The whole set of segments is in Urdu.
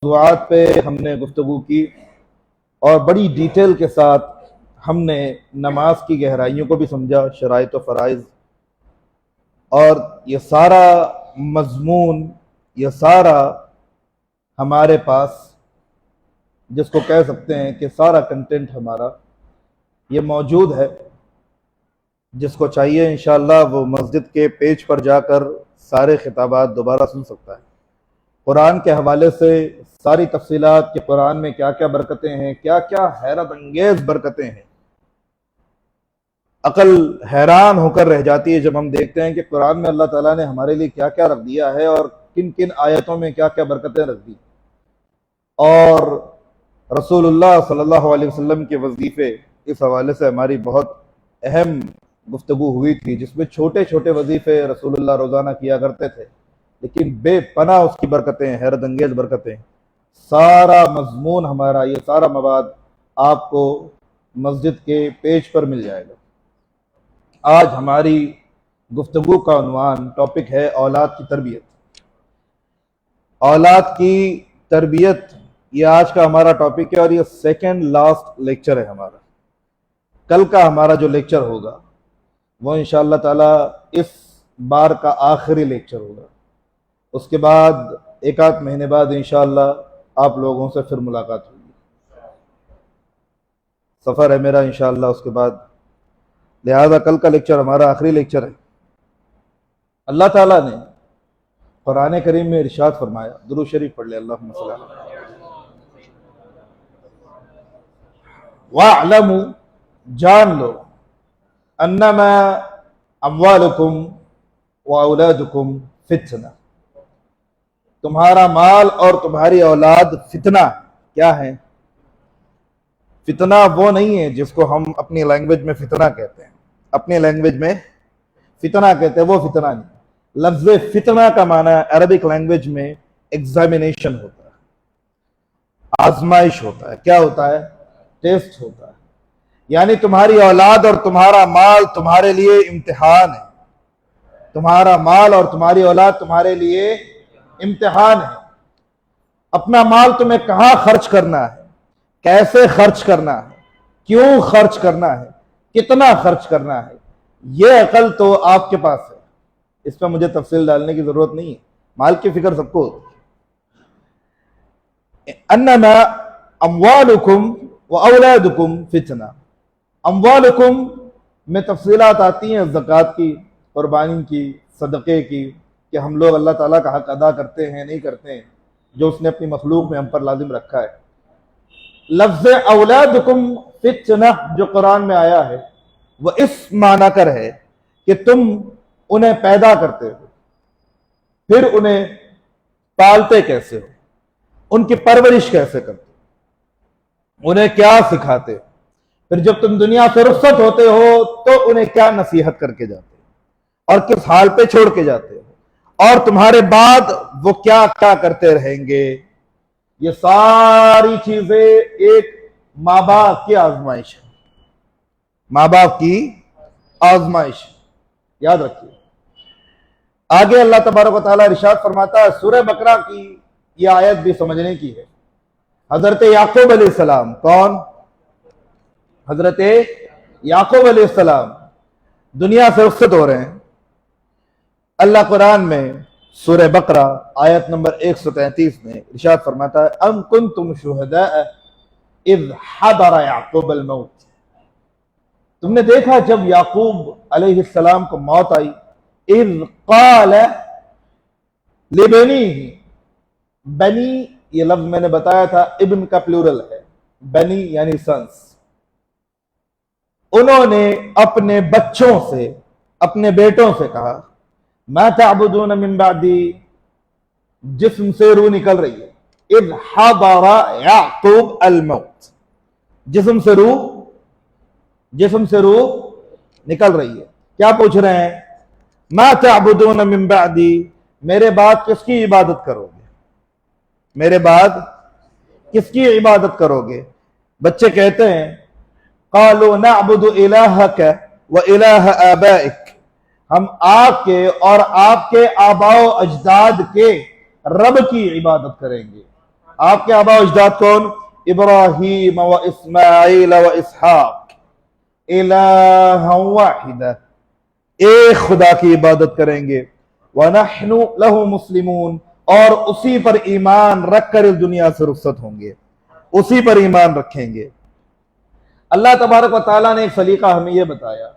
موضوعات پہ ہم نے گفتگو کی اور بڑی ڈیٹیل کے ساتھ ہم نے نماز کی گہرائیوں کو بھی سمجھا، شرائط و فرائض، اور یہ سارا مضمون، یہ سارا ہمارے پاس جس کو کہہ سکتے ہیں کہ سارا کنٹینٹ ہمارا یہ موجود ہے۔ جس کو چاہیے انشاءاللہ وہ مسجد کے پیج پر جا کر سارے خطابات دوبارہ سن سکتا ہے۔ قرآن کے حوالے سے ساری تفصیلات کہ قرآن میں کیا کیا برکتیں ہیں، کیا کیا حیرت انگیز برکتیں ہیں۔ عقل حیران ہو کر رہ جاتی ہے جب ہم دیکھتے ہیں کہ قرآن میں اللہ تعالیٰ نے ہمارے لیے کیا کیا رکھ دیا ہے اور کن کن آیتوں میں کیا کیا برکتیں رکھ دی۔ اور رسول اللہ صلی اللہ علیہ وسلم کے وظیفے، اس حوالے سے ہماری بہت اہم گفتگو ہوئی تھی، جس میں چھوٹے چھوٹے وظیفے رسول اللہ روزانہ کیا کرتے تھے، لیکن بے پناہ اس کی برکتیں، حیرت انگیز برکتیں۔ سارا مضمون ہمارا، یہ سارا مواد آپ کو مسجد کے پیج پر مل جائے گا۔ آج ہماری گفتگو کا عنوان، ٹاپک ہے اولاد کی تربیت۔ اولاد کی تربیت یہ آج کا ہمارا ٹاپک ہے، اور یہ سیکنڈ لاسٹ لیکچر ہے ہمارا۔ کل کا ہمارا جو لیکچر ہوگا وہ انشاءاللہ تعالی اس بار کا آخری لیکچر ہوگا۔ اس کے بعد ایک آدھ مہینے بعد انشاءاللہ آپ لوگوں سے پھر ملاقات ہوگی۔ سفر ہے میرا انشاءاللہ اس کے بعد، لہذا کل کا لیکچر ہمارا آخری لیکچر ہے۔ اللہ تعالیٰ نے قرآن کریم میں ارشاد فرمایا، درود شریف پڑھ لے، اللہم صلی اللہ علیہ وَاعْلَمُوا، جان لو، انما اموالکم واولادکم فتنہ، تمہارا مال اور تمہاری اولاد فتنہ کیا ہے؟ فتنہ وہ نہیں ہے جس کو ہم اپنی لینگویج میں فتنہ کہتے ہیں، اپنی لینگویج میں فتنہ کہتے ہیں، وہ فتنہ نہیں۔ لفظ فتنہ کا معنی عربک لینگویج میں ایگزامینیشن ہوتا ہے، آزمائش ہوتا ہے۔ کیا ہوتا ہے؟ ٹیسٹ ہوتا ہے۔ یعنی تمہاری اولاد اور تمہارا مال تمہارے لیے امتحان ہے، تمہارا مال اور تمہاری اولاد تمہارے لیے امتحان ہے۔ اپنا مال تمہیں کہاں خرچ کرنا ہے، کیسے خرچ کرنا ہے، کیوں خرچ کرنا ہے، کتنا خرچ کرنا ہے، یہ عقل تو آپ کے پاس ہے، اس پہ مجھے تفصیل ڈالنے کی ضرورت نہیں ہے، مال کی فکر سب کو ہوتی ہے۔ انما اموالکم واولادکم فتنہ، اموالکم میں تفصیلات آتی ہیں زکوٰۃ کی، قربانی کی، صدقے کی، کہ ہم لوگ اللہ تعالیٰ کا حق ادا کرتے ہیں نہیں کرتے ہیں، جو اس نے اپنی مخلوق میں ہم پر لازم رکھا ہے۔ لفظ اولادکم فتنہ جو قرآن میں آیا ہے وہ اس معنی کر ہے کہ تم انہیں پیدا کرتے ہو، پھر انہیں پالتے کیسے ہو، ان کی پرورش کیسے کرتے ہو، انہیں کیا سکھاتے ہو، پھر جب تم دنیا سے رخصت ہوتے ہو تو انہیں کیا نصیحت کر کے جاتے ہو اور کس حال پہ چھوڑ کے جاتے ہو، اور تمہارے بعد وہ کیا کیا کرتے رہیں گے۔ یہ ساری چیزیں ایک ماں باپ کی آزمائش ہے، ماں باپ کی آزمائش، یاد رکھیے۔ آگے اللہ تبارک و تعالیٰ ارشاد فرماتا ہے، سورہ بقرہ کی یہ آیت بھی سمجھنے کی ہے۔ حضرت یعقوب علیہ السلام، کون؟ حضرت یعقوب علیہ السلام دنیا سے رخصت ہو رہے ہیں۔ اللہ قرآن میں سورہ بقرہ آیت نمبر 133 میں ارشاد فرماتا ہے، ام کنتم شہداء اذ حضر یعقوب الموت، تم نے دیکھا جب یعقوب علیہ السلام کو موت آئی، اذ قال لبنیہ، بنی یہ لفظ میں نے بتایا تھا ابن کا پلورل ہے، بنی یعنی سنس، انہوں نے اپنے بچوں سے، اپنے بیٹوں سے کہا، ما تعبدون من بعدی، جسم سے روح نکل رہی ہے، اذ حضر یعقوب الموت، جسم سے روح نکل رہی ہے۔ کیا پوچھ رہے ہیں؟ ما تعبدون من بعدی، میرے بعد کس کی عبادت کرو گے، میرے بعد کس کی عبادت کرو گے؟ بچے کہتے ہیں، قالوا نعبد الہک و الہ آبائک، ہم آپ کے اور آپ کے آباء و اجداد کے رب کی عبادت کریں گے، آپ کے آبا و اجداد کون؟ ابراہیم و اسماعیل و اسحاق الہا واحدہ، ایک خدا کی عبادت کریں گے، وَنَحْنُ لَهُ مُسْلِمُونَ، اور اسی پر ایمان رکھ کر اس دنیا سے رخصت ہوں گے، اسی پر ایمان رکھیں گے۔ اللہ تبارک و تعالیٰ نے ایک سلیقہ ہمیں یہ بتایا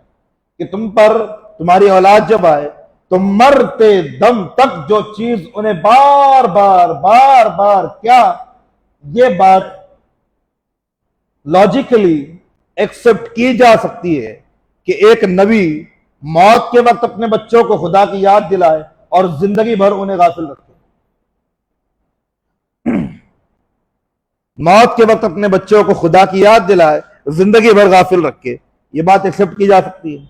کہ تم پر تمہاری اولاد جب آئے تو مرتے دم تک جو چیز انہیں بار بار کیا یہ بات لاجیکلی ایکسپٹ کی جا سکتی ہے کہ ایک نبی موت کے وقت اپنے بچوں کو خدا کی یاد دلائے اور زندگی بھر انہیں غافل رکھے، موت کے وقت اپنے بچوں کو خدا کی یاد دلائے، زندگی بھر غافل رکھے، یہ بات ایکسپٹ کی جا سکتی ہے۔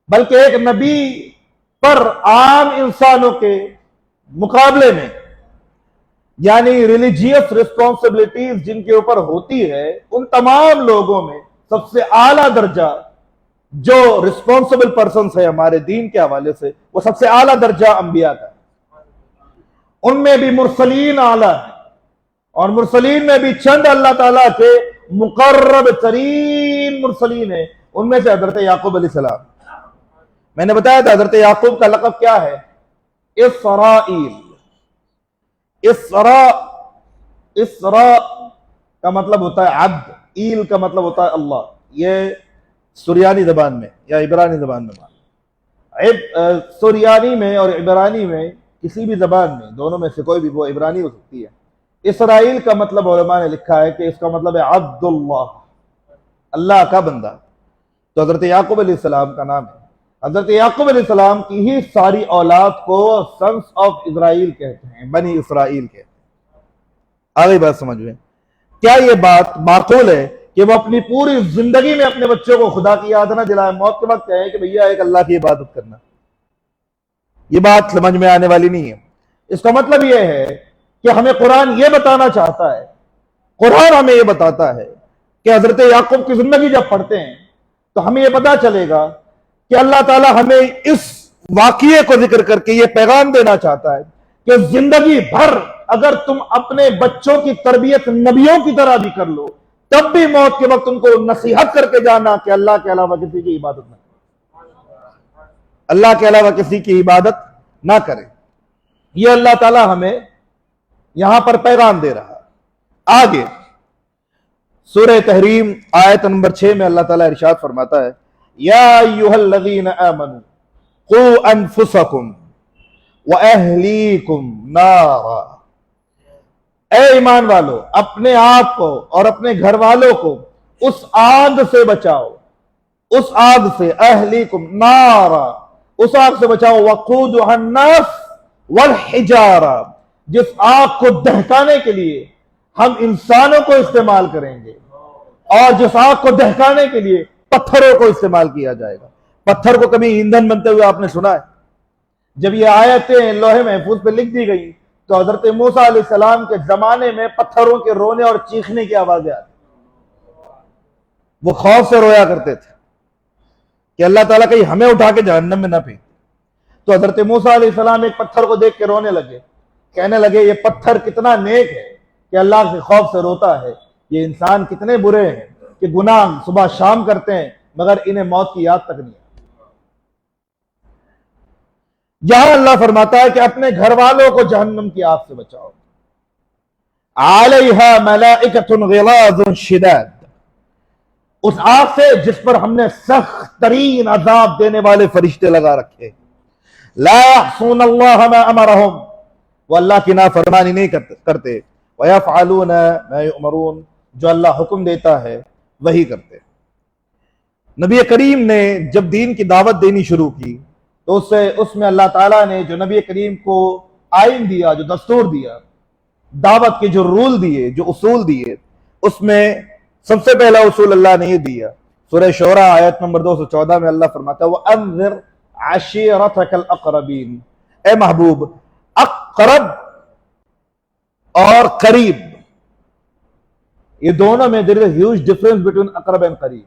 بلکہ ایک نبی پر عام انسانوں کے مقابلے میں یعنی ریلیجیس ریسپانسبلٹیز جن کے اوپر ہوتی ہے، ان تمام لوگوں میں سب سے اعلیٰ درجہ جو ریسپانسبل پرسنس ہے ہمارے دین کے حوالے سے، وہ سب سے اعلیٰ درجہ انبیاء کا ہے۔ ان میں بھی مرسلین اعلیٰ ہیں، اور مرسلین میں بھی چند اللہ تعالیٰ کے مقرب ترین مرسلین ہیں، ان میں سے حضرت یعقوب علیہ السلام۔ میں نے بتایا تھا حضرت یعقوب کا لقب کیا ہے؟ اسرائیل۔ اسرا کا مطلب ہوتا ہے عبد، ایل کا مطلب ہوتا ہے اللہ۔ یہ سریانی زبان میں یا عبرانی زبان میں، سریانی میں اور عبرانی میں کسی بھی زبان میں، دونوں میں سے کوئی بھی، وہ عبرانی ہو سکتی ہے۔ اسرائیل کا مطلب علماء نے لکھا ہے کہ اس کا مطلب ہے عبد اللہ، اللہ کا بندہ۔ تو حضرت یعقوب علیہ السلام کا نام ہے۔ حضرت یعقوب علیہ السلام کی ہی ساری اولاد کو سنس آف اسرائیل کہتے ہیں، بنی اسرائیل کہتے ہیں۔ آگے بات سمجھ میں، کیا یہ بات معقول ہے کہ وہ اپنی پوری زندگی میں اپنے بچوں کو خدا کی یاد نہ دلائے، موت کے وقت کہیں کہ بھیا ایک اللہ کی عبادت کرنا؟ یہ بات سمجھ میں آنے والی نہیں ہے۔ اس کا مطلب یہ ہے کہ ہمیں قرآن یہ بتانا چاہتا ہے، قرآن ہمیں یہ بتاتا ہے کہ حضرت یعقوب کی زندگی جب پڑھتے ہیں تو ہمیں یہ پتا چلے گا کہ اللہ تعالیٰ ہمیں اس واقعے کو ذکر کر کے یہ پیغام دینا چاہتا ہے کہ زندگی بھر اگر تم اپنے بچوں کی تربیت نبیوں کی طرح بھی کر لو، تب بھی موت کے وقت ان کو نصیحت کر کے جانا کہ اللہ کے علاوہ کسی کی عبادت نہ کرے، اللہ کے علاوہ کسی کی عبادت نہ کرے۔ یہ اللہ تعالیٰ ہمیں یہاں پر پیغام دے رہا ہے۔ آگے سورہ تحریم آیت نمبر 6 میں اللہ تعالیٰ ارشاد فرماتا ہے، یا ایھا الذین آمنوا قوا انفسکم واہلیکم نارا، اے ایمان والو اپنے آپ کو اور اپنے گھر والوں کو اس آگ سے بچاؤ، اس آگ سے، اہلیکم نارا، اس آگ سے بچاؤ، وقودھا الناس والحجارہ، جس آگ کو دہکانے کے لیے ہم انسانوں کو استعمال کریں گے، اور جس آگ کو دہکانے کے لیے پتھروں کو استعمال کیا جائے گا۔ پتھر کو کبھی ایندھن بنتے ہوئے آپ نے سنا ہے؟ جب یہ آیتیں لوح محفوظ پہ لکھ دی گئی تو حضرت موسیٰ علیہ السلام کے زمانے میں پتھروں کے رونے اور چیخنے کی آوازیں آتی، وہ خوف سے رویا کرتے تھے کہ اللہ تعالیٰ کہیں ہمیں اٹھا کے جہنم میں نہ پھینک۔ تو حضرت موسیٰ علیہ السلام ایک پتھر کو دیکھ کے رونے لگے، کہنے لگے یہ پتھر کتنا نیک ہے کہ اللہ کے خوف سے روتا ہے، یہ انسان کتنے برے ہیں کہ گناہ صبح شام کرتے ہیں مگر انہیں موت کی یاد تک نہیں ہے۔ یہاں اللہ فرماتا ہے کہ اپنے گھر والوں کو جہنم کی آگ سے بچاؤ، علیہا ملائکۃ غلاظ شداد، اس آگ سے جس پر ہم نے سخت ترین عذاب دینے والے فرشتے لگا رکھے، لا یعصون اللہ ما امرہم، وہ اللہ کی نافرمانی نہیں کرتے، ویفعلون ما یؤمرون، جو اللہ حکم دیتا ہے وہی کرتے۔ نبی کریم نے جب دین کی دعوت دینی شروع کی تو اس میں اللہ تعالیٰ نے جو نبی کریم کو آئین دیا، جو دستور دیا، دعوت کے جو رول دیے، جو اصول دیے، اس میں سب سے پہلا اصول اللہ نے یہ دیا۔ سورہ شعراء آیت نمبر 214 میں اللہ فرماتا ہے وَأَنذِرْ عَشِيرَتَكَ الْأَقْرَبِينَ، اے محبوب اقرب اور قریب، یہ دونوں میں there is a huge difference between اقرب and قریب،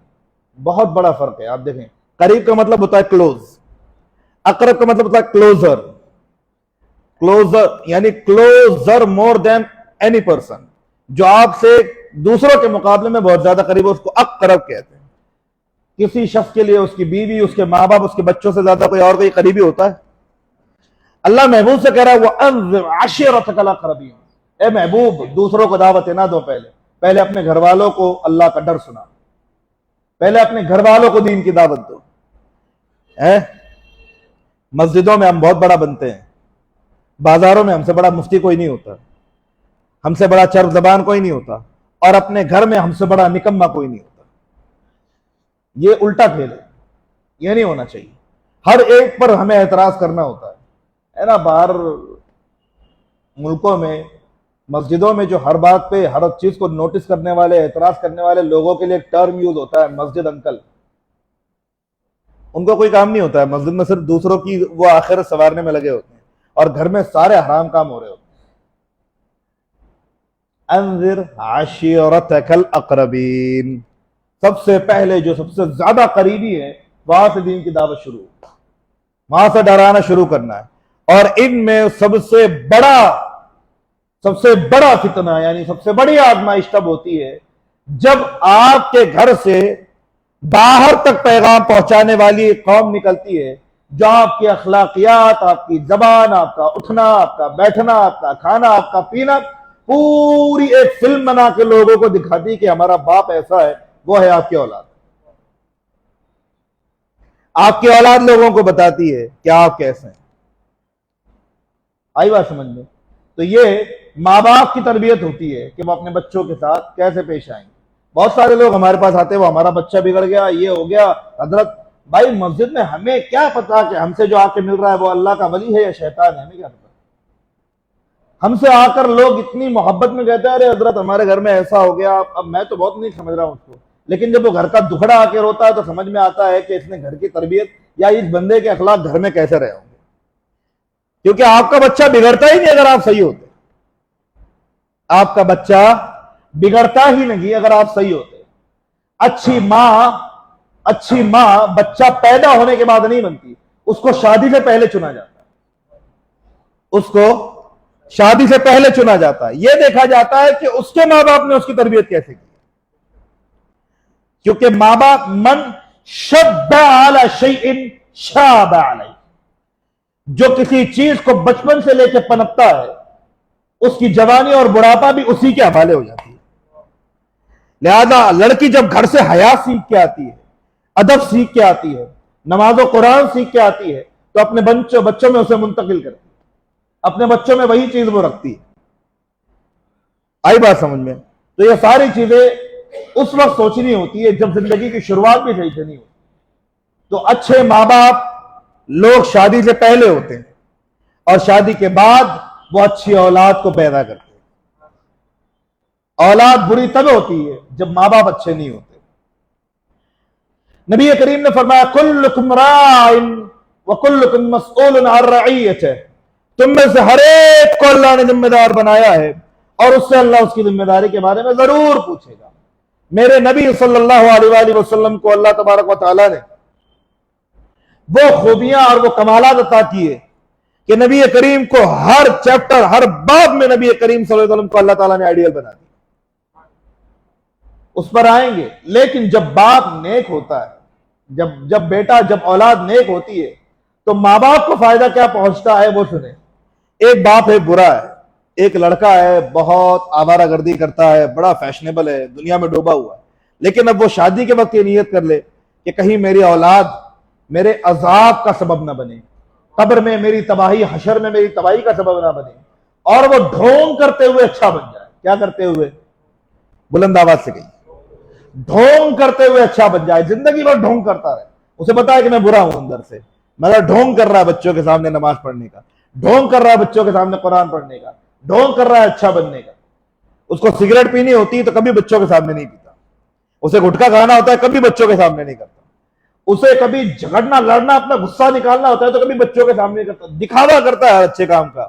بہت بڑا فرق ہے۔ آپ دیکھیں، قریب کا مطلب ہوتا ہے کلوز، اقرب کا مطلب ہوتا ہے کلوزر، کلوزر یعنی کلوزر مور دین any person جو آپ سے دوسروں کے مقابلے میں بہت زیادہ قریب ہے اس کو اقرب کہتے ہیں. کسی شخص کے لیے اس کی بیوی، اس کے ماں باپ، اس کے بچوں سے زیادہ کوئی اور کوئی قریبی ہوتا ہے؟ اللہ محبوب سے کہہ رہا ہے وَأَنذِرْ عَشِيرَتَكَ الْأَقْرَبِينَ، اے محبوب دوسروں کو دعوتیں نہ دو، پہلے اپنے گھر والوں کو اللہ کا ڈر سنا، پہلے اپنے گھر والوں کو دین کی دعوت دو. مسجدوں میں ہم بہت بڑا بنتے ہیں، بازاروں میں ہم سے بڑا مفتی کوئی نہیں ہوتا، ہم سے بڑا چرب زبان کوئی نہیں ہوتا، اور اپنے گھر میں ہم سے بڑا نکما کوئی نہیں ہوتا. یہ الٹا کھیل ہے، یہ نہیں ہونا چاہیے. ہر ایک پر ہمیں اعتراض کرنا ہوتا ہے نا. باہر ملکوں میں مسجدوں میں جو ہر بات پہ ہر چیز کو نوٹس کرنے والے، اعتراض کرنے والے لوگوں کے لیے ایک ٹرم یوز ہوتا ہے مسجد انکل. ان کو کوئی کام نہیں ہوتا ہے مسجد میں، صرف دوسروں کی وہ آخرت سنوارنے میں لگے ہوتے ہیں، اور گھر میں سارے حرام کام ہو رہے ہوتے ہیں. انذر عشیرتک الاقربین، سب سے پہلے جو سب سے زیادہ قریبی ہے وہاں سے دین کی دعوت شروع، وہاں سے ڈرانا شروع کرنا ہے. اور ان میں سب سے بڑا فتنہ یعنی سب سے بڑی آزمائش تب ہوتی ہے جب آپ کے گھر سے باہر تک پیغام پہنچانے والی ایک قوم نکلتی ہے جو آپ کی اخلاقیات، آپ کی زبان، آپ کا اٹھنا، آپ کا بیٹھنا، آپ کا کھانا، آپ کا پینا پوری ایک فلم بنا کے لوگوں کو دکھاتی کہ ہمارا باپ ایسا ہے، وہ ہے آپ کی اولاد. آپ کی اولاد لوگوں کو بتاتی ہے کہ آپ کیسے ہیں. آئی بات سمجھ میں؟ تو یہ ماں باپ کی تربیت ہوتی ہے کہ وہ اپنے بچوں کے ساتھ کیسے پیش آئیں. بہت سارے لوگ ہمارے پاس آتے ہیں وہ ہمارا بچہ بگڑ گیا، یہ ہو گیا. حضرت بھائی مسجد میں ہمیں کیا پتا کہ ہم سے جو آ کے مل رہا ہے وہ اللہ کا ولی ہے یا شیطان ہے؟ ہمیں کیا پتا. ہم سے آ کر لوگ اتنی محبت میں کہتے ہیں ارے حضرت ہمارے گھر میں ایسا ہو گیا. اب میں تو بہت نہیں سمجھ رہا ہوں اس کو، لیکن جب وہ گھر کا دکھڑا آ کے روتا ہے تو سمجھ میں آتا ہے کہ اس نے گھر کی تربیت یا اس بندے کے اخلاق گھر میں کیسے رہے ہوں گے. کیونکہ آپ کا بچہ بگڑتا ہی نہیں اگر آپ صحیح ہوتے، آپ کا بچہ بگڑتا ہی نہیں اگر آپ صحیح ہوتے. اچھی ماں بچہ پیدا ہونے کے بعد نہیں بنتی، اس کو شادی سے پہلے چنا جاتا ہے. اس کو شادی سے پہلے چنا جاتا ہے. یہ دیکھا جاتا ہے کہ اس کے ماں باپ نے اس کی تربیت کیسے کی. کیونکہ ماں باپ من شب علی شیء شاب علیہ، جو کسی چیز کو بچپن سے لے کے پنپتا ہے اس کی جوانی اور بڑھاپا بھی اسی کے حوالے ہو جاتی ہے. لہذا لڑکی جب گھر سے حیا سیکھ کے آتی ہے، ادب سیکھ کے آتی ہے، نماز و قرآن سیکھ کے آتی ہے تو اپنے بچوں میں اسے منتقل کرتی ہے، اپنے بچوں میں وہی چیز وہ رکھتی ہے. آئی بات سمجھ میں؟ تو یہ ساری چیزیں اس وقت سوچنی ہوتی ہے جب زندگی کی شروعات بھی صحیح سے نہیں ہوتی. تو اچھے ماں باپ لوگ شادی سے پہلے ہوتے ہیں اور شادی کے بعد وہ اچھی اولاد کو پیدا کرتے ہیں. اولاد بری تب ہوتی ہے جب ماں باپ اچھے نہیں ہوتے. نبی کریم نے فرمایا کلکم راع وکلکم مسئول عن رعیتہ، تم میں سے ہر ایک کو اللہ نے ذمہ دار بنایا ہے اور اس سے اللہ اس کی ذمہ داری کے بارے میں ضرور پوچھے گا. میرے نبی صلی اللہ علیہ وآلہ وسلم کو اللہ تبارک و تعالیٰ نے وہ خوبیاں اور وہ کمالات عطا کیے کہ نبی کریم کو ہر چیپٹر، ہر باب میں نبی کریم صلی اللہ علیہ وسلم کو اللہ تعالیٰ نے آئیڈیل بنا دیا. اس پر آئیں گے. لیکن جب باپ نیک ہوتا ہے، جب اولاد نیک ہوتی ہے تو ماں باپ کو فائدہ کیا پہنچتا ہے وہ سنیں. ایک باپ ہے برا ہے، ایک لڑکا ہے بہت آوارہ گردی کرتا ہے، بڑا فیشنیبل ہے، دنیا میں ڈوبا ہوا ہے، لیکن اب وہ شادی کے وقت یہ نیت کر لے کہ کہیں میری اولاد میرے عذاب کا سبب نہ بنے، قبر میں میری تباہی، حشر میں میری تباہی کا سبب نہ بنے، اور وہ ڈھونگ کرتے ہوئے اچھا بن جائے. کیا کرتے ہوئے؟ بلند آواز سے کہیے، ڈھونگ کرتے ہوئے اچھا بن جائے. زندگی بھر ڈھونگ کرتا رہے، اسے پتا ہے کہ میں برا ہوں اندر سے، مگر ڈھونگ کر رہا ہے بچوں کے سامنے نماز پڑھنے کا، ڈھونگ کر رہا ہے بچوں کے سامنے قرآن پڑھنے کا، ڈھونگ کر رہا ہے اچھا بننے کا. اس کو سگریٹ پینی ہوتی ہے تو کبھی بچوں کے سامنے نہیں پیتا، اسے گٹکا کھانا ہوتا ہے کبھی بچوں کے سامنے نہیں کرتا، اسے کبھی جھگڑنا لڑنا اپنا غصہ نکالنا ہوتا ہے تو کبھی بچوں کے سامنے نہیں کرتا. دکھاوا کرتا ہے ہر اچھے کام کا.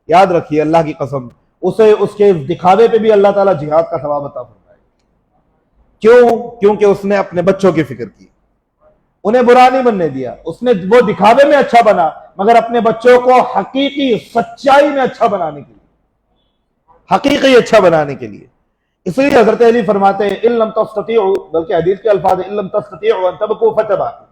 یاد رکھیے اللہ کی قسم اسے اس کے دکھاوے پہ بھی اللہ تعالیٰ جہاد کا ثواب عطا فرمائے. کیونکہ اس نے اپنے بچوں کی فکر کی، انہیں برا نہیں بننے دیا. اس نے وہ دکھاوے میں اچھا بنا مگر اپنے بچوں کو حقیقی سچائی میں اچھا بنانے کے لیے، حقیقی اچھا بنانے کے لیے. اس لیے حضرت علی فرماتے ہیں ان لم تستطیعوا، بلکہ حدیث کے الفاظ ان لم تستطیعوا ان تبکوا فتباکوا،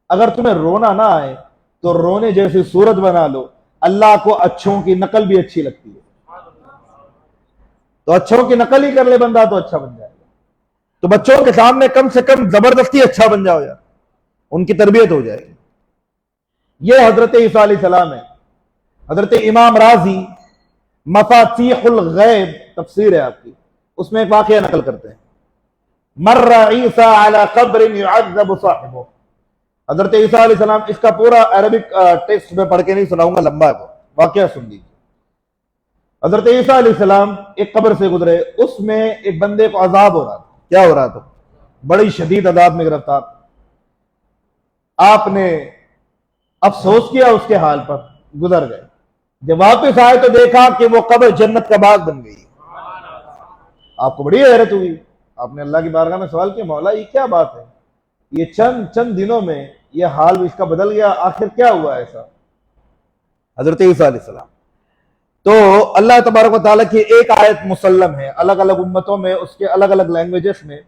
اگر تمہیں رونا نہ آئے تو رونے جیسی صورت بنا لو. اللہ کو اچھوں کی نقل بھی اچھی لگتی ہے، تو اچھوں کی نقل ہی کر لے بندہ تو اچھا بن جائے گا. تو بچوں کے سامنے کم سے کم زبردستی اچھا بن جاؤ یار، ان کی تربیت ہو جائے گی. یہ حضرت عیسیٰ علیہ السلام ہے. حضرت امام رازی مفاتیح الغیب تفسیر ہے آپ کی، اس میں ایک واقعہ نقل کرتے ہیں. مر عیسیٰ علی قبر یعذب صاحبہ. حضرت عیسیٰ علیہ السلام، اس کا پورا عربک ٹیکسٹ میں پڑھ کے نہیں سناؤں گا، لمبا ہے وہ واقعہ، سن لیجیے. حضرت عیسیٰ علیہ السلام ایک قبر سے گزرے، اس میں ایک بندے کو عذاب ہو رہا تھا. کیا ہو رہا تھا؟ بڑی شدید عذاب میں گرفتار. آپ نے افسوس کیا اس کے حال پر، گزر گئے. جب واپس آئے تو دیکھا کہ وہ قبر جنت کا باغ بن گئی. آپ کو بڑی حیرت ہوئی. آپ نے اللہ کی بارگاہ میں سوال کیا، مولا یہ کیا بات ہے، یہ چند دنوں میں یہ حال اس کا بدل گیا، آخر کیا ہوا ایسا؟ حضرت عیسیٰ علیہ السلام تو اللہ تبارک و تعالیٰ کی ایک آیت مسلم ہے، الگ الگ امتوں میں اس کے الگ الگ لینگویجز میں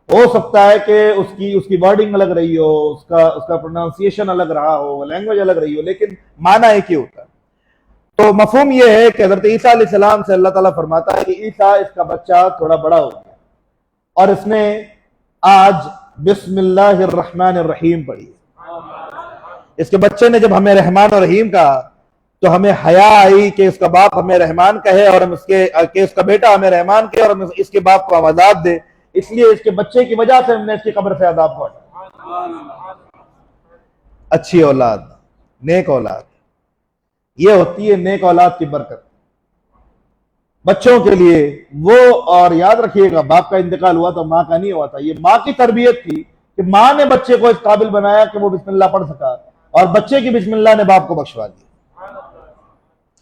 ہو سکتا ہے کہ اس کی ورڈنگ الگ رہی ہو، اس کا پروننسیشن الگ رہا ہو، لینگویج الگ رہی ہو، لیکن معنی ایک ہی ہوتا ہے. تو مفہوم یہ ہے کہ حضرت عیسیٰ علیہ السلام سے اللہ تعالیٰ فرماتا ہے کہ عیسیٰ، اس کا بچہ تھوڑا بڑا ہو گیا اور اس نے آج بسم اللہ الرحمن الرحیم پڑھی. اس کے بچے نے جب ہمیں رحمان اور رحیم کہا تو ہمیں حیا آئی کہ اس کا باپ ہمیں رحمان کہے اور ہم اس کا بیٹا ہمیں رحمان کہے اور ہم اس کے باپ کو عذاب دے. اس لیے اس کے بچے کی وجہ سے ہم نے اس کی قبر سے عذاب کو ہٹایا. اچھی اولاد، نیک اولاد، یہ ہوتی ہے نیک اولاد کی برکت بچوں کے لیے. وہ اور یاد رکھیے گا، باپ کا انتقال ہوا تو ماں کا نہیں ہوا تھا. یہ ماں کی تربیت تھی کہ ماں نے بچے کو اس قابل بنایا کہ وہ بسم اللہ پڑھ سکا، اور بچے کی بسم اللہ نے باپ کو بخشوا دیا.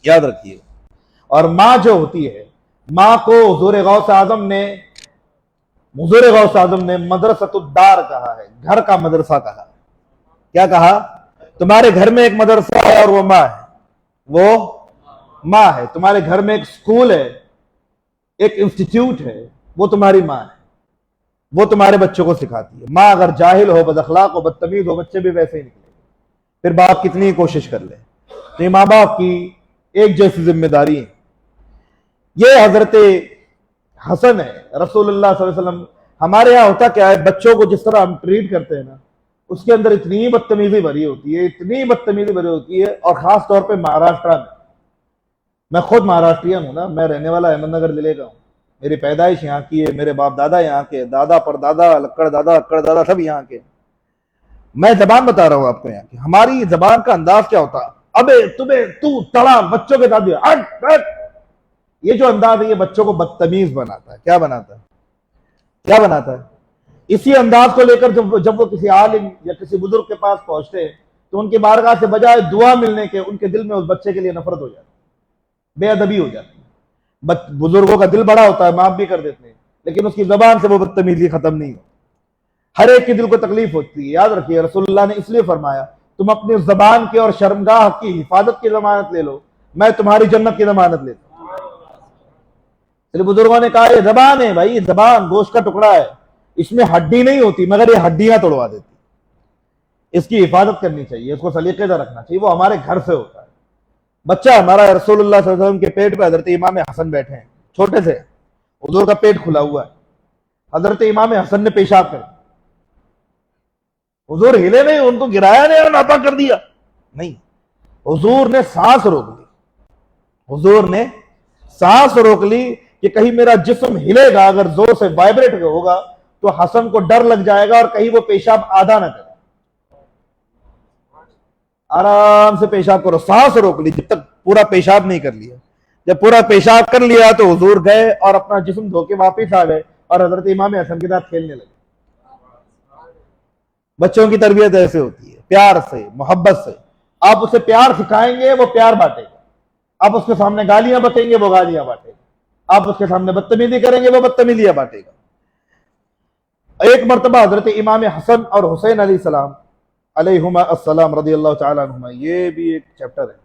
یاد رکھیے. اور ماں جو ہوتی ہے، ماں کو حضور غوث اعظم نے مدرسۃ الدار کہا ہے، گھر کا مدرسہ کہا ہے. کیا کہا؟ تمہارے گھر میں ایک مدرسہ ہے اور وہ ماں ہے. وہ ماں ہے. تمہارے گھر میں ایک سکول ہے، ایک انسٹیٹیوٹ ہے، وہ تمہاری ماں ہے. وہ تمہارے بچوں کو سکھاتی ہے. ماں اگر جاہل ہو، بد اخلاق ہو، بدتمیز ہو، بچے بھی ویسے ہی نکلیں گے. پھر باپ کتنی ہی کوشش کر لے. تو یہ ماں باپ کی ایک جیسی ذمہ داری ہے. یہ حضرت حسن ہے. رسول اللہ صلی اللہ علیہ وسلم، ہمارے یہاں ہوتا کیا ہے، بچوں کو جس طرح ہم ٹریٹ کرتے ہیں نا، اس کے اندر اتنی بدتمیزی بھری ہوتی ہے، اتنی بدتمیزی بھری ہوتی ہے. اور خاص طور پہ مہاراشٹر میں خود مہاراشٹرین ہوں نا، میں رہنے والا احمد نگر ضلع کا ہوں. میری پیدائش یہاں کی ہے، میرے باپ دادا یہاں کے، دادا پر دادا، لکڑ دادا سب یہاں کے. میں زبان بتا رہا ہوں آپ کو یہاں کی. ہماری زبان کا انداز کیا ہوتا ہے، ابے تمہیں تو تڑا بچوں کے ساتھ ہٹ. یہ جو انداز ہے یہ بچوں کو بدتمیز بناتا ہے. کیا بناتا ہے؟ اسی انداز کو لے کر جب وہ کسی عالم یا کسی بزرگ کے پاس پہنچتے ہیں تو ان کی بارگاہ سے بجائے دعا ملنے کے ان کے دل میں اس بچے کے لیے نفرت ہو جاتی ہے، بے ادبی ہو جاتی ہے. بزرگوں کا دل بڑا ہوتا ہے، معاف بھی کر دیتے ہیں، لیکن اس کی زبان سے وہ بدتمیزی ختم نہیں ہوتی. ہر ایک کے دل کو تکلیف ہوتی ہے. یاد رکھیے، رسول اللہ نے اس لیے فرمایا تم اپنی زبان کے اور شرمگاہ کی حفاظت کی ضمانت لے لو، میں تمہاری جنت کی ضمانت لیتا ہوں. بزرگوں نے کہا یہ زبان ہے بھائی، زبان گوشت کا ٹکڑا ہے، اس میں ہڈی نہیں ہوتی مگر یہ ہڈیاں توڑوا دیتی. اس کی حفاظت کرنی چاہیے، اس کو سلیقے سے رکھنا چاہیے. وہ ہمارے گھر سے ہوتا ہے. بچہ ہمارا رسول اللہ صلی اللہ علیہ وسلم کے پیٹ پہ حضرت امام حسن بیٹھے ہیں، چھوٹے سے، حضور کا پیٹ کھلا ہوا ہے. حضرت امام حسن نے پیشاب کر، حضور ہلے نہیں، ان کو گرایا نہیں اور ناپاک کر دیا نہیں. حضور نے سانس روک لی کہ کہیں میرا جسم ہلے گا، اگر زور سے وائبریٹ ہوگا تو حسن کو ڈر لگ جائے گا اور کہیں وہ پیشاب آدھا نہ کرے. آرام سے پیشاب کرو. سانس روک لی جب تک پورا پیشاب نہیں کر لیا. جب پورا پیشاب کر لیا تو حضور گئے اور اپنا جسم دھو کے واپس آ گئے اور حضرت امام حسن کے ساتھ کھیلنے لگے. بچوں کی تربیت ایسے ہوتی ہے، پیار سے، محبت سے. آپ اسے پیار سکھائیں گے وہ پیار بانٹے گا. آپ اس کے سامنے گالیاں بکیں گے وہ گالیاں بانٹے گا. آپ اس کے سامنے بدتمیزی کریں گے وہ بدتمیزیاں بانٹے گا. ایک مرتبہ حضرت امام حسن اور حسین علیہ السلام علیہما السلام رضی اللہ تعالیٰ عنہما، یہ بھی ایک چیپٹر ہے،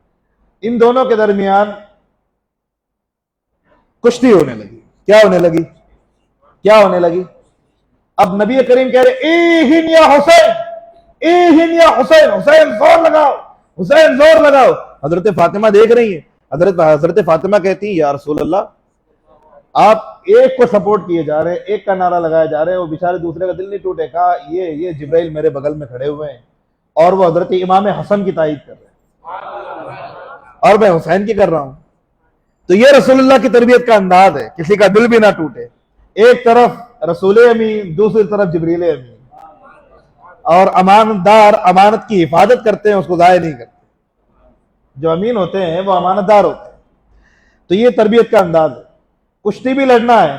ان دونوں کے درمیان کشتی ہونے لگی. کیا ہونے لگی؟ کیا ہونے لگی؟ اب نبی کریم کہہ رہے ایہن یا حسین، ایہن یا حسین، حسین زور لگاؤ، حسین زور لگاؤ. حضرت فاطمہ دیکھ رہی ہیں. حضرت فاطمہ کہتی ہیں یا رسول اللہ، آپ ایک کو سپورٹ کیے جا رہے ہیں، ایک کا نعرہ لگائے جا رہے ہیں، وہ بیچارے دوسرے کا دل نہیں ٹوٹے. کہا یہ جبرائیل میرے بغل میں کھڑے ہوئے ہیں اور وہ حضرت امام حسن کی تائید کر رہے ہیں اور میں حسین کی کر رہا ہوں. تو یہ رسول اللہ کی تربیت کا انداز ہے، کسی کا دل بھی نہ ٹوٹے. ایک طرف رسول امین، دوسری طرف جبریل امین، اور امانت دار امانت کی حفاظت کرتے ہیں، اس کو ضائع نہیں کرتے. جو امین ہوتے ہیں وہ امانت دار ہوتے ہیں. تو یہ تربیت کا انداز ہے. کشتی بھی لڑنا ہے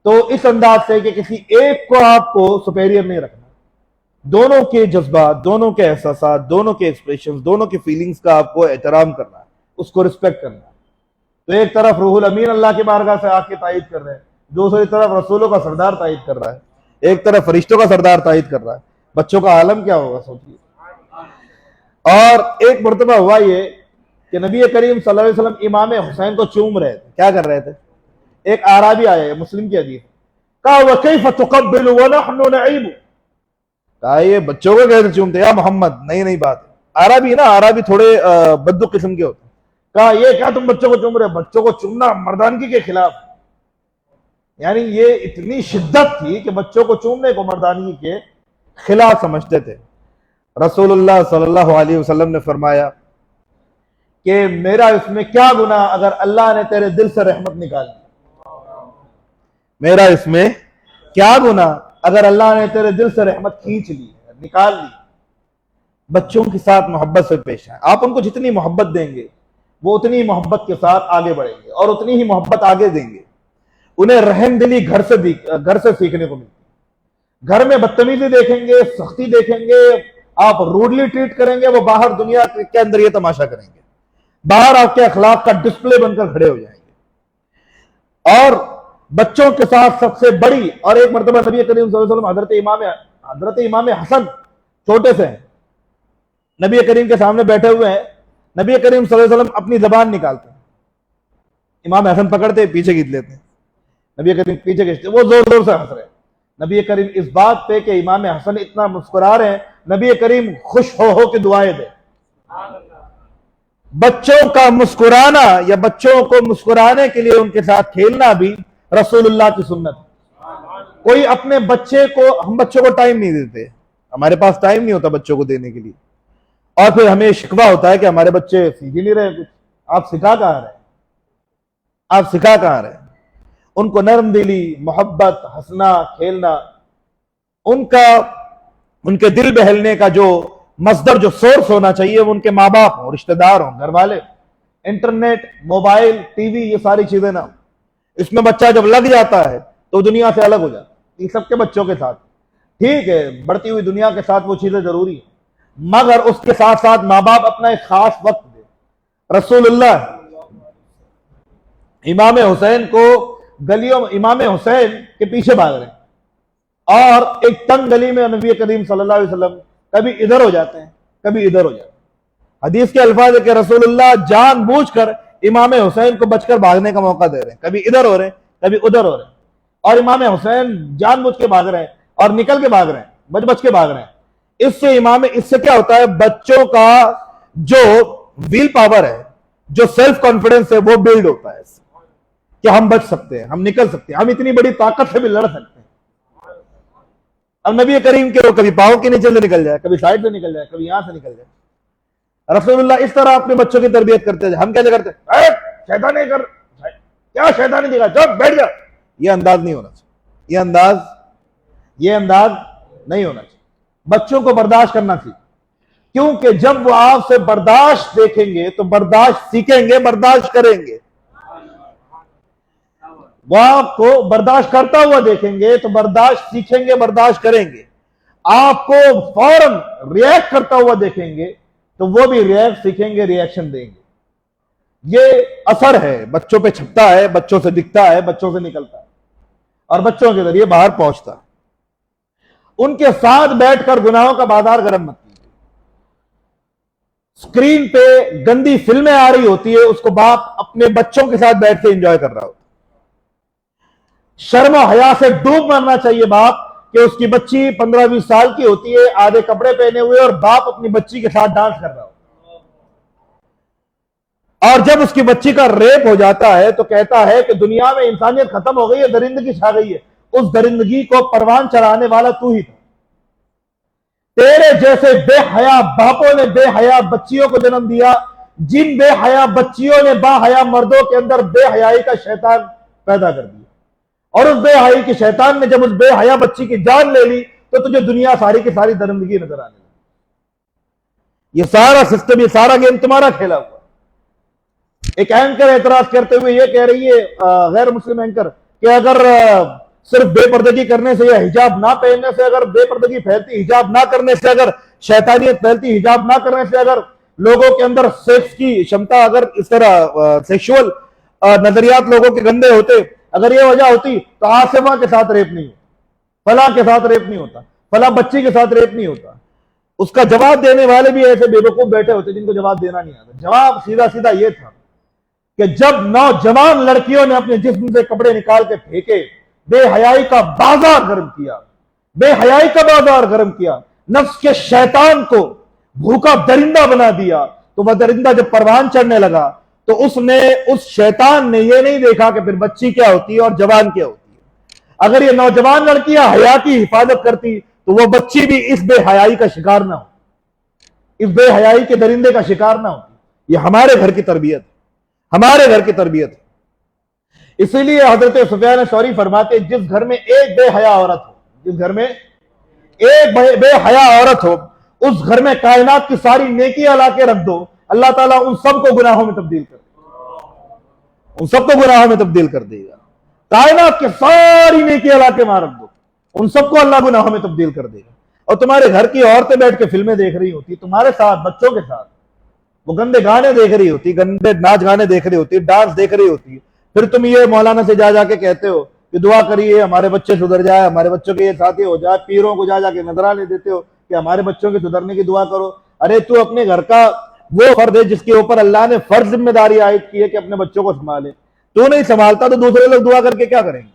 تو اس انداز سے کہ کسی ایک کو آپ کو سپیریئر نہیں رکھنا. دونوں کے جذبات، دونوں کے احساسات، دونوں کے ایکسپریشنز، دونوں کے فیلنگز کا آپ کو احترام کرنا ہے، اس کو رسپیکٹ کرنا ہے. تو ایک طرف روح الامین اللہ کی بارگاہ سے آ کے تائید کر رہے ہیں، دوسری طرف رسولوں کا سردار تائید کر رہا ہے، ایک طرف فرشتوں کا سردار تائید کر رہا ہے. بچوں کا عالم کیا ہوگا سوچیے. اور ایک مرتبہ ہوا یہ کہ نبی کریم صلی اللہ علیہ وسلم امام حسین کو چوم رہے تھے. کیا کر رہے تھے؟ ایک اعرابی آیا ہے، مسلم کی حدیث، کہا وَكَيْفَ تُقَبِّلُ وَنَحْنُ نَعِيبُ. کہا یہ بچوں کو کیسے چومتے یا محمد؟ نہیں بات. عربی نا، عربی تھوڑے بدو قسم کے ہوتے. کہا یہ کیا تم بچوں کو چوم رہے؟ بچوں کو چومنا مردانگی کے خلاف. یعنی یہ اتنی شدت تھی کہ بچوں کو چومنے کو مردانگی کے خلاف سمجھتے تھے. رسول اللہ صلی اللہ علیہ وسلم نے فرمایا کہ میرا اس میں کیا گناہ اگر اللہ نے تیرے دل سے رحمت نکال دی. میرا اس میں کیا گناہ اگر اللہ نے تیرے دل سے رحمت کھینچ لی، نکال لی. بچوں کے ساتھ محبت سے پیش آئیں. آپ ان کو جتنی محبت دیں گے وہ اتنی محبت کے ساتھ آگے بڑھیں گے اور اتنی ہی محبت آگے دیں گے. انہیں رحم دلی گھر سے سیکھنے کو ملتی ہے. گھر میں بدتمیزی دیکھیں گے، سختی دیکھیں گے، آپ روڈلی ٹریٹ کریں گے، وہ باہر دنیا کے اندر یہ تماشا کریں گے، باہر آپ کے اخلاق کا ڈسپلے بن کر کھڑے ہو جائیں گے. اور بچوں کے ساتھ سب سے بڑی، اور ایک مرتبہ نبی کریم صلی اللہ علیہ وسلم حضرت امام حسن چھوٹے سے ہیں، نبی کریم کے سامنے بیٹھے ہوئے ہیں. نبی کریم صلی اللہ علیہ وسلم اپنی زبان نکالتے ہیں، امام حسن پکڑتے پیچھے کھینچ لیتے ہیں. نبی کریم پیچھے کھینچتے، وہ زور زور سے ہنس رہے ہیں. نبی کریم اس بات پہ کہ امام حسن اتنا مسکرا رہے ہیں، نبی کریم خوش ہو کے دعائیں دے. بچوں کا مسکرانا یا بچوں کو مسکرانے کے لیے ان کے ساتھ کھیلنا بھی رسول اللہ کی سنت. کوئی اپنے بچے کو، ہم بچوں کو ٹائم نہیں دیتے، ہمارے پاس ٹائم نہیں ہوتا بچوں کو دینے کے لیے، اور پھر ہمیں شکوہ ہوتا ہے کہ ہمارے بچے سیکھ ہی نہیں رہے کچھ. آپ سکھا کہاں رہے؟ آپ سکھا کہاں رہے؟ ان کو نرم دلی، محبت، ہنسنا، کھیلنا، ان کے دل بہلنے کا جو مصدر، جو سورس ہونا چاہیے، وہ ان کے ماں باپ ہوں، رشتہ دار ہوں، گھر والے. انٹرنیٹ، موبائل، ٹی وی، یہ ساری چیزیں نا، اس میں بچہ جب لگ جاتا ہے تو دنیا سے الگ ہو جاتا ہے. یہ سب کے بچوں کے ساتھ ٹھیک ہے، بڑھتی ہوئی دنیا کے ساتھ وہ چیزیں ضروری ہیں، مگر اس کے ساتھ ساتھ ماں باپ اپنا ایک خاص وقت دے. رسول اللہ امام حسین کو گلیوں، امام حسین کے پیچھے بھاگ رہے ہیں، اور ایک تنگ گلی میں نبی کریم صلی اللہ علیہ وسلم کبھی ادھر ہو جاتے ہیں، کبھی ادھر ہو جاتے ہیں. حدیث کے الفاظ ہے کہ رسول اللہ جان بوجھ کر امام حسین کو بچ کر بھاگنے کا موقع دے رہے ہیں، کبھی ادھر ہو رہے ہیں، کبھی ادھر ہو رہے ہیں. اور امام حسین جان بوجھ کے بھاگ رہے ہیں اور نکل کے بھاگ رہے ہیں، بچ کے بھاگ رہے ہیں. اس سے کیا ہوتا ہے؟ بچوں کا جو ویل پاور ہے، جو سیلف کانفیڈنس ہے، وہ بلڈ ہوتا ہے کہ ہم بچ سکتے ہیں، ہم نکل سکتے ہیں، ہم اتنی بڑی طاقت سے بھی لڑ سکتے ہیں. اب نبی کریم کے وہ کبھی پاؤں کے نیچے سے نکل جائے، کبھی سائڈ سے نکل جائے، کبھی یہاں سے نکل جائے. رسول اللہ اس طرح اپنے بچوں کی تربیت کرتے ہیں. ہم کیسے کرتے ہیں؟ شیطانی کر، کیا شیطانی دکھا، جب بیٹھ جا. یہ انداز نہیں ہونا چاہیے، یہ انداز نہیں ہونا چاہیے. بچوں کو برداشت کرنا چاہیے، کیونکہ جب وہ آپ سے برداشت دیکھیں گے تو برداشت سیکھیں گے، برداشت کریں گے. وہ آپ کو برداشت کرتا ہوا دیکھیں گے تو برداشت سیکھیں گے، برداشت کریں گے. آپ کو فوراً ریئیکٹ کرتا ہوا دیکھیں گے تو وہ بھی ریئیکٹ سیکھیں گے، ریئیکشن دیں گے. یہ اثر ہے، بچوں پہ چھپتا ہے، بچوں سے دکھتا ہے، بچوں سے نکلتا ہے اور بچوں کے ذریعے باہر پہنچتا ہے. ان کے ساتھ بیٹھ کر گناہوں کا بازار گرم مت کیجیے. اسکرین پہ گندی فلمیں آ رہی ہوتی ہے، اس کو باپ اپنے بچوں کے ساتھ بیٹھ کے انجوائے کر رہا ہوتا ہے. شرم و حیا سے ڈوب مرنا چاہیے باپ کہ اس کی بچی 15-20 سال کی ہوتی ہے، آدھے کپڑے پہنے ہوئے، اور باپ اپنی بچی کے ساتھ ڈانس کر رہا ہو، اور جب اس کی بچی کا ریپ ہو جاتا ہے تو کہتا ہے کہ دنیا میں انسانیت ختم ہو گئی ہے، درندگی چھا گئی ہے۔ اس درندگی کو پروان چڑھانے والا تو ہی تھا۔ تیرے جیسے بے حیا باپوں نے بے حیا بچیوں کو جنم دیا، جن بے حیا بچیوں نے با حیا مردوں کے اندر بے حیائی کا شیطان پیدا کر دیا، اور اس بے حیائی کے شیطان نے جب اس بے حیا بچی کی جان لے لی تو تجھے دنیا ساری کی ساری درندگی نظر آنے لگی۔ یہ سارا سسٹم، یہ سارا گیم تمہارا کھیلا ہوا۔ ایک اینکر اعتراض کرتے ہوئے یہ کہہ رہی ہے، غیر مسلم اینکر، کہ اگر صرف بے پردگی کرنے سے یا حجاب نہ پہننے سے اگر بے پردگی پھیلتی، حجاب نہ کرنے سے اگر شیطانیت پھیلتی، حجاب نہ کرنے سے اگر لوگوں کے اندر سیکس کی شمتا، اگر اس طرح سیکشول نظریات لوگوں کے گندے ہوتے، اگر یہ وجہ ہوتی تو آسمہ کے ساتھ ریپ نہیں ہوتا، فلاں کے ساتھ ریپ نہیں ہوتا، فلاں بچی کے ساتھ ریپ نہیں ہوتا۔ اس کا جواب دینے والے بھی ایسے بے وقوف بیٹھے ہوتے جن کو جواب دینا نہیں آتا۔ جواب سیدھا سیدھا یہ تھا کہ جب نوجوان لڑکیوں نے اپنے جسم سے کپڑے نکال کے پھینکے، بے حیائی کا بازار گرم کیا، بے حیائی کا بازار گرم کیا، نفس کے شیطان کو بھوکا درندہ بنا دیا، تو وہ درندہ جب پروان چڑھنے لگا تو اس شیطان نے یہ نہیں دیکھا کہ پھر بچی کیا ہوتی ہے اور جوان کیا ہوتی ہے۔ اگر یہ نوجوان لڑکیاں حیا کی حفاظت کرتی تو وہ بچی بھی اس بے حیائی کا شکار نہ ہو، اس بے حیائی کے درندے کا شکار نہ ہوتی۔ یہ ہمارے گھر کی تربیت، ہمارے گھر کی تربیت۔ اسی لیے حضرت سفیان ثوری فرماتے جس گھر میں ایک بے حیا عورت ہو، جس گھر میں ایک بے حیا عورت ہو، اس گھر میں کائنات کی ساری نیکیاں لا کے رکھ دو، اللہ تعالیٰ ان سب کو گناہوں میں تبدیل کر دے گا، ان سب کو گناہوں میں تبدیل کر دے گا۔ کائنات کی ساری نیکیاں لا کے وہاں رکھ دو، ان سب کو اللہ گناہوں میں تبدیل کر دے گا۔ اور تمہارے گھر کی عورتیں بیٹھ کے فلمیں دیکھ رہی ہوتی تمہارے ساتھ، بچوں کے ساتھ، وہ گندے گانے دیکھ رہی ہوتی، گندے ناچ گانے دیکھ رہی ہوتی، ڈانس دیکھ رہی ہوتی، پھر تم یہ مولانا سے جا کے کہتے ہو کہ دعا کریے ہمارے بچے سدھر جائے، ہمارے بچوں کے یہ ساتھی ہو جائے، پیروں کو جا کے نظرانے دیتے ہو کہ ہمارے بچوں کے سدھرنے کی دعا کرو۔ ارے تو اپنے گھر کا وہ فرد ہے جس کے اوپر اللہ نے فرض ذمہ داری عائد کی ہے کہ اپنے بچوں کو سنبھالے، تو نہیں سنبھالتا تو دوسرے لوگ دعا کر کے کیا کریں گے؟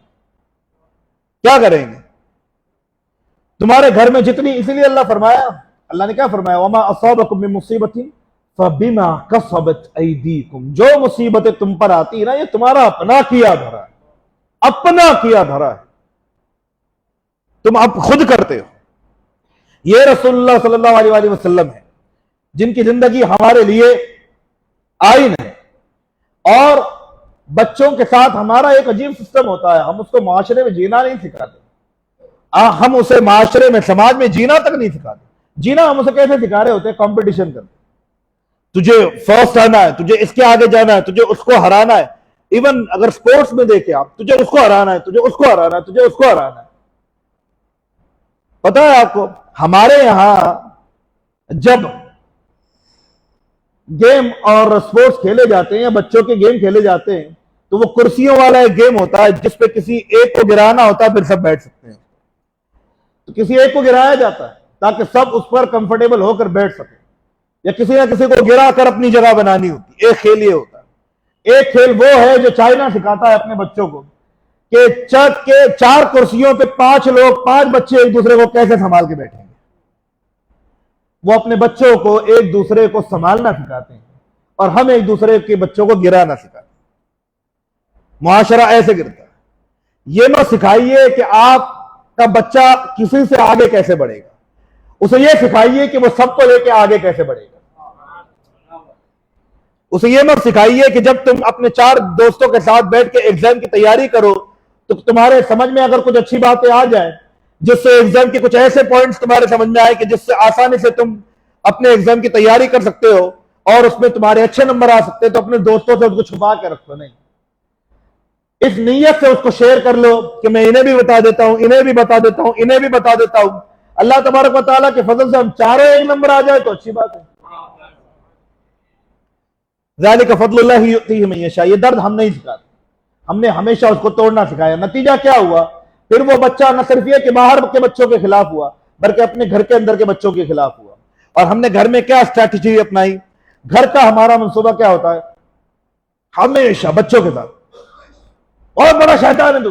کیا کریں گے؟ تمہارے گھر میں جتنی، اسی لیے اللہ فرمایا، اللہ نے کیا فرمایا، وما اصابکم من مصیبت فبما کسبت ایدیکم، جو مصیبتیں تم پر آتی ہیں نا یہ تمہارا اپنا کیا دھرا ہے، اپنا کیا دھرا ہے، تم اب خود کرتے ہو۔ یہ رسول اللہ صلی اللہ علیہ وآلہ وسلم ہے جن کی زندگی ہمارے لیے آئین ہے، اور بچوں کے ساتھ ہمارا ایک عجیب سسٹم ہوتا ہے، ہم اس کو معاشرے میں جینا نہیں سکھاتے، ہم اسے معاشرے میں، سماج میں جینا تک نہیں سکھاتے۔ جینا ہم اسے کیسے سکھا رہے ہوتے ہیں؟ کمپٹیشن کرتے، تجھے فرسٹ آنا ہے، تجھے اس کے آگے جانا ہے، تجھے اس کو ہرانا ہے۔ ایون اگر سپورٹس میں دیکھیں آپ، تجھے اس کو ہرانا ہے، تجھے اس کو ہرانا ہے، تجھے اس کو ہرانا ہے۔ پتہ ہے آپ کو ہمارے یہاں جب گیم اور سپورٹس کھیلے جاتے ہیں یا بچوں کے گیم کھیلے جاتے ہیں تو وہ کرسیوں والا ایک گیم ہوتا ہے جس پہ کسی ایک کو گرانا ہوتا ہے، پھر سب بیٹھ سکتے ہیں، تو کسی ایک کو گرایا جاتا ہے تاکہ سب اس پر کمفرٹیبل ہو کر بیٹھ سکیں، یا کسی نہ کسی کو گرا کر اپنی جگہ بنانی ہوتی۔ ایک کھیل یہ ہوتا ہے۔ ایک کھیل وہ ہے جو چائنا سکھاتا ہے اپنے بچوں کو کہ چھت کے 4 کرسیوں پہ 5 لوگ، 5 بچے ایک دوسرے کو کیسے سنبھال کے بیٹھیں گے۔ وہ اپنے بچوں کو ایک دوسرے کو سنبھالنا سکھاتے ہیں، اور ہم ایک دوسرے کے بچوں کو گرانا سکھاتے ہیں۔ معاشرہ ایسے گرتا ہے۔ یہ نہ سکھائیے کہ آپ کا بچہ کسی سے آگے کیسے بڑھے گا، اسے یہ سکھائیے کہ وہ سب کو لے کے آگے کیسے بڑھے گا۔ اسے یہ مت سکھائیے کہ جب تم اپنے 4 دوستوں کے ساتھ بیٹھ کے ایگزام کی تیاری کرو تو تمہارے سمجھ میں اگر کچھ اچھی باتیں آ جائیں، جس سے ایگزام کے کچھ ایسے پوائنٹس تمہارے سمجھ میں آئے کہ جس سے آسانی سے تم اپنے ایگزام کی تیاری کر سکتے ہو اور اس میں تمہارے اچھے نمبر آ سکتے، تو اپنے دوستوں سے اس کو چھپا کے رکھو نہیں، اس نیت سے اس کو شیئر کر لو کہ میں انہیں بھی بتا دیتا ہوں، انہیں بھی بتا دیتا ہوں، انہیں بھی بتا دیتا ہوں۔ اللہ تبارک و تعالیٰ کے فضل سے ہم چاروں ایک نمبر آ جائے تو اچھی بات ہے۔ ذالک فضل اللہ یؤتیہ من یشاء، یہ درد ہم نہیں سکھاتے، ہم نے ہمیشہ اس کو توڑنا سکھایا۔ نتیجہ کیا ہوا؟ پھر وہ بچہ نہ صرف یہ کہ باہر کے بچوں کے خلاف ہوا بلکہ اپنے گھر کے اندر کے بچوں کے خلاف ہوا۔ اور ہم نے گھر میں کیا اسٹریٹجی اپنائی؟ گھر کا ہمارا منصوبہ کیا ہوتا ہے؟ ہمیشہ بچوں کے ساتھ بہت بڑا شیطان ہے تو،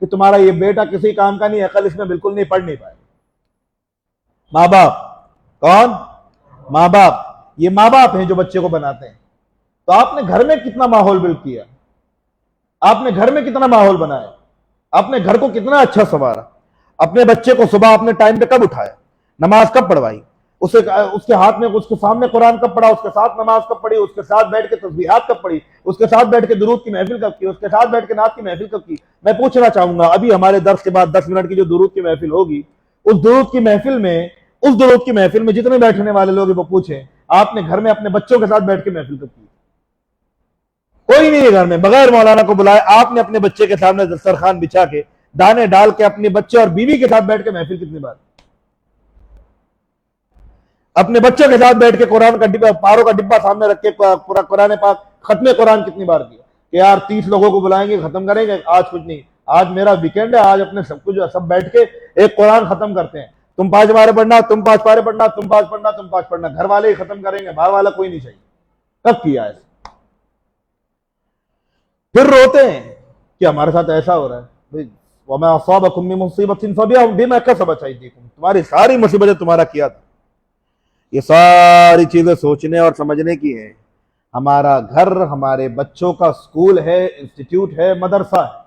کہ تمہارا یہ بیٹا کسی کام کا نہیں ہے، عقل اس میں بالکل نہیں، پڑھ نہیں پائے۔ ماں باپ کون؟ ماں باپ، یہ ماں باپ ہیں جو بچے کو بناتے ہیں۔ تو آپ نے گھر میں کتنا ماحول بلڈ کیا، آپ نے گھر میں کتنا ماحول بنایا، آپ نے گھر کو کتنا اچھا سنوارا، اپنے بچے کو صبح اپنے ٹائم پہ کب اٹھایا، نماز کب پڑھوائی، اس کے ہاتھ میں، اس کے سامنے قرآن کب پڑھا، اس کے ساتھ نماز کب پڑھی، اس کے ساتھ بیٹھ کے تسبیحات کب پڑھی، اس کے ساتھ بیٹھ کے درود کی محفل کب کی، اس کے ساتھ بیٹھ کے نعت کی محفل کب کی۔ میں پوچھنا چاہوں گا ابھی ہمارے درس کے بعد 10 منٹ کی جو درود کی محفل ہوگی، اس درود کی محفل میں جتنے بیٹھنے والے لوگ وہ پوچھیں آپ نے گھر میں اپنے بچوں کے ساتھ بیٹھ کے محفل کب کی؟ کوئی نہیں ہے گھر میں بغیر مولانا کو بلائے آپ نے اپنے بچے کے سامنے دسترخوان بچھا کے دانے ڈال کے اپنے بچے اور بیوی کے ساتھ بیٹھ کے محفل کتنی بار؟ اپنے بچوں کے ساتھ بیٹھ کے قرآن کا ڈبہ، پاروں کا ڈبہ سامنے رکھ کے پورا قرآن پاک ختم قرآن کتنی بار کیا کہ یار 30 لوگوں کو بلائیں گے، ختم کریں گے، آج کچھ نہیں، آج میرا ویکینڈ ہے، آج اپنے سب بیٹھ کے ایک قرآن ختم کرتے ہیں، تم 5 پارے پڑھنا، تم 5 پارے پڑھنا، تم 5 پڑھنا، تم 5 پڑھنا، گھر والے ہی ختم کریں گے، باہر والا کوئی نہیں چاہیے۔ کب کیا ایسا؟ پھر روتے ہیں کہ ہمارے ساتھ ایسا ہو رہا ہے۔ وَمَا أَصَابَكُم مِّن مُّصِيبَةٍ فَبِمَا كَسَبَتْ أَيْدِيكُم، تمہاری ساری مصیبتیں تمہارا کیا تھا۔ یہ ساری چیزیں سوچنے اور سمجھنے کی ہیں۔ ہمارا گھر ہمارے بچوں کا سکول ہے، انسٹیٹیوٹ ہے، مدرسہ ہے۔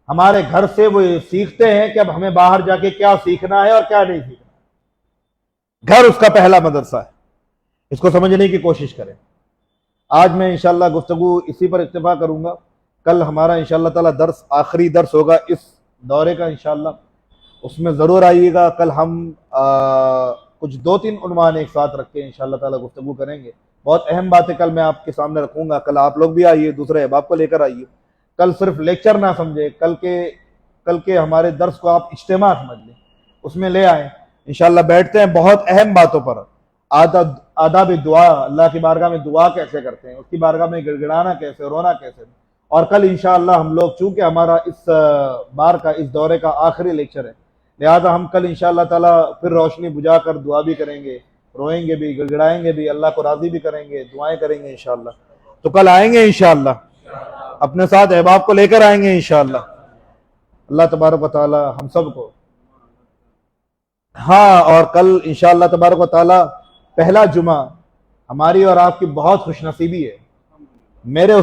ہمارے گھر سے وہ سیکھتے ہیں کہ اب ہمیں باہر جا کے کیا سیکھنا ہے اور کیا نہیں سیکھنا۔ گھر اس کا پہلا مدرسہ ہے، اس کو سمجھنے کی کوشش کریں۔ آج میں انشاءاللہ گفتگو اسی پر اکتفا کروں گا، کل ہمارا انشاءاللہ تعالی درس آخری درس ہوگا اس دورے کا انشاءاللہ، اس میں ضرور آئیے گا۔ کل ہم کچھ 2-3 عنوان ایک ساتھ رکھ کے انشاءاللہ تعالی گفتگو کریں گے۔ بہت اہم باتیں کل میں آپ کے سامنے رکھوں گا، کل آپ لوگ بھی آئیے، دوسرے احباب کو لے کر آئیے۔ کل صرف لیکچر نہ سمجھے، کل کے ہمارے درس کو آپ اجتماع سمجھ لیں، اس میں لے آئیں انشاءاللہ۔ بیٹھتے ہیں بہت اہم باتوں پر، آداب دعا، اللہ کی بارگاہ میں دعا کیسے کرتے ہیں، اس کی بارگاہ میں گڑ گڑانا کیسے، رونا کیسے۔ اور کل انشاءاللہ ہم لوگ چونکہ ہمارا اس بار کا، اس دورے کا آخری لیکچر ہے، لہذا ہم کل انشاءاللہ تعالی پھر روشنی بجھا کر دعا بھی کریں گے، روئیں گے بھی، گڑ گڑائیں گے بھی، اللہ کو راضی بھی کریں گے، دعائیں کریں گے انشاءاللہ۔ تو کل آئیں گے انشاءاللہ، اپنے ساتھ احباب کو لے کر آئیں گے انشاءاللہ۔ اللہ تبارک و تعالی ہم سب کو، ہاں، اور کل انشاءاللہ تبارک و تعالی پہلا جمعہ ہماری اور آپ کی بہت خوش نصیبی ہے۔ میرے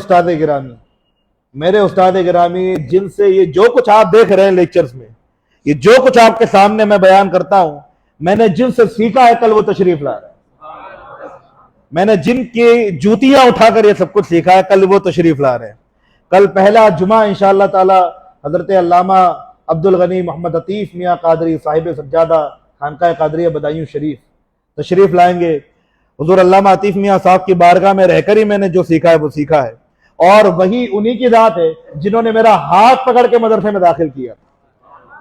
استاد گرامی جن سے یہ جو کچھ آپ دیکھ رہے ہیں لیکچرز میں، یہ جو کچھ آپ کے سامنے میں بیان کرتا ہوں، میں نے جن سے سیکھا ہے کل وہ تشریف لا رہے ہیں۔ میں نے جن کی جوتیاں اٹھا کر یہ سب کچھ سیکھا ہے کل وہ تشریف لا رہے ہیں۔ کل پہلا جمعہ انشاءاللہ تعالی حضرت علامہ عبدالغنی محمد عطیف میاں قادری صاحب سجادہ خانقاہ قادریہ بدایوں شریف تشریف لائیں گے۔ حضور علامہ عطیف میاں صاحب کی بارگاہ میں رہ کر ہی میں نے جو سیکھا ہے وہ سیکھا ہے، اور وہی انہی کی ذات ہے جنہوں نے میرا ہاتھ پکڑ کے مدرسے میں داخل کیا،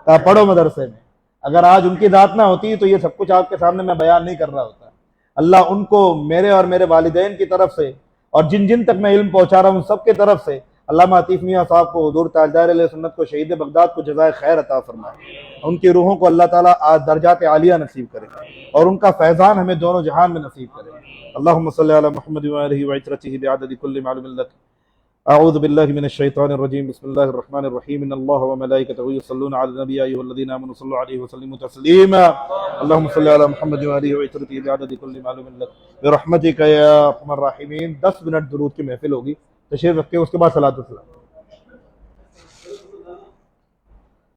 کہا پڑھو مدرسے میں۔ اگر آج ان کی ذات نہ ہوتی تو یہ سب کچھ آپ کے سامنے میں بیان نہیں کر رہا ہوتا۔ اللہ ان کو میرے اور میرے والدین کی طرف سے اور جن جن تک میں علم پہنچا رہا ہوں سب کی طرف سے علامہ عطیف میاں صاحب کو، حضور تاجدار علیہ سنت کو، شہید بغداد کو جزائے خیر عطا فرمائے، ان کی روحوں کو اللہ تعالیٰ درجات عالیہ نصیب کرے اور ان کا فیضان ہمیں دونوں جہان میں نصیب کرے۔ اللہم صلی علی محمد وآلہ وعترتہ بعدد کل معلوم لک۔ اعوذ باللہ من الشیطان الرجیم، بسم اللہ الرحمن الرحیم، ان اللہ وملائکتہ یصلون علی النبی ایھا الذین آمنوا صلوا علیہ وسلموا تسلیما۔ اللہم صلی علی محمد وآلہ وعترتہ بعدد کل معلوم لک برحمتک یا ارحم الراحمین۔ 10 منٹ درود کی محفل ہوگی، تشریف رکھیں، اس کے بعد صلاۃ والسلام۔